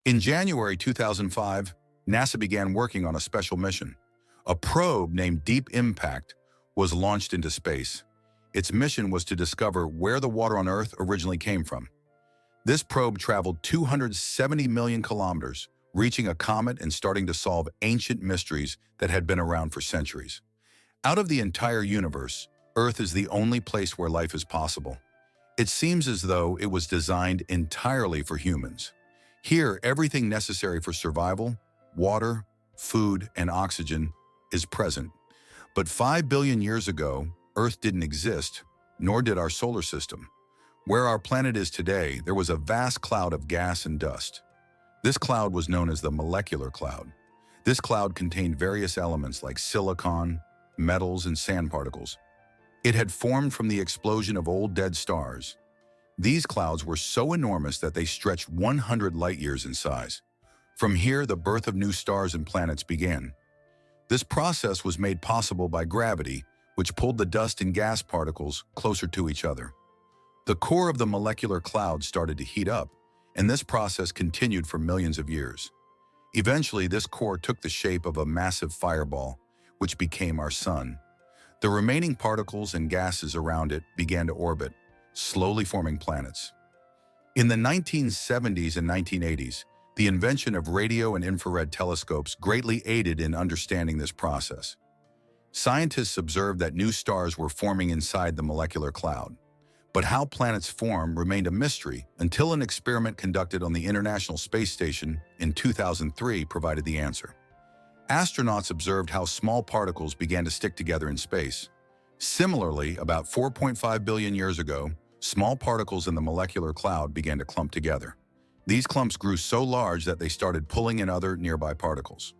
In January 2005, NASA began working on a special mission. A probe named Deep Impact was launched into space. Its mission was to discover where the water on Earth originally came from. This probe traveled 270 million kilometers, reaching a comet and starting to solve ancient mysteries that had been around for centuries. Out of the entire universe, Earth is the only place where life is possible. It seems as though it was designed entirely for humans. Here, everything necessary for survival, water, food, and oxygen is present. But 5 billion years ago, Earth didn't exist, nor did our solar system. Where our planet is today, there was a vast cloud of gas and dust. This cloud was known as the molecular cloud. This cloud contained various elements like silicon, metals, and sand particles. It had formed from the explosion of old dead stars. These clouds were so enormous that they stretched 100 light-years in size. From here, the birth of new stars and planets began. This process was made possible by gravity, which pulled the dust and gas particles closer to each other. The core of the molecular cloud started to heat up, and this process continued for millions of years. Eventually, this core took the shape of a massive fireball, which became our sun. The remaining particles and gases around it began to orbit, slowly forming planets. In the 1970s and 1980s, the invention of radio and infrared telescopes greatly aided in understanding this process. Scientists observed that new stars were forming inside the molecular cloud. But how planets form remained a mystery until an experiment conducted on the International Space Station in 2003 provided the answer. Astronauts observed how small particles began to stick together in space. Similarly, about 4.5 billion years ago, small particles in the molecular cloud began to clump together. These clumps grew so large that they started pulling in other nearby particles.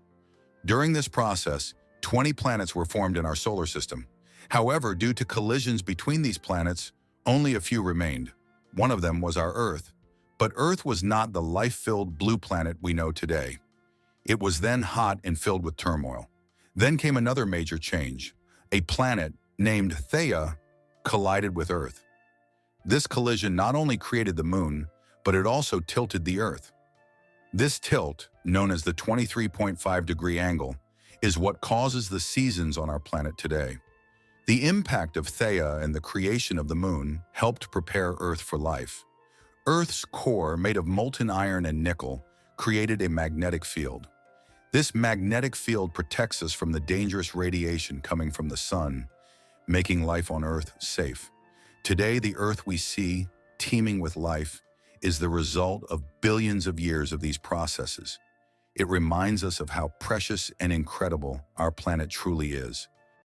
During this process, 20 planets were formed in our solar system. However, due to collisions between these planets, only a few remained. One of them was our Earth. But Earth was not the life-filled blue planet we know today. It was then hot and filled with turmoil. Then came another major change. A planet named Theia collided with Earth. This collision not only created the moon, but it also tilted the Earth. This tilt, known as the 23.5-degree angle, is what causes the seasons on our planet today. The impact of Theia and the creation of the moon helped prepare Earth for life. Earth's core, made of molten iron and nickel, created a magnetic field. This magnetic field protects us from the dangerous radiation coming from the sun, making life on Earth safe. Today, the Earth we see, teeming with life, is the result of billions of years of these processes. It reminds us of how precious and incredible our planet truly is.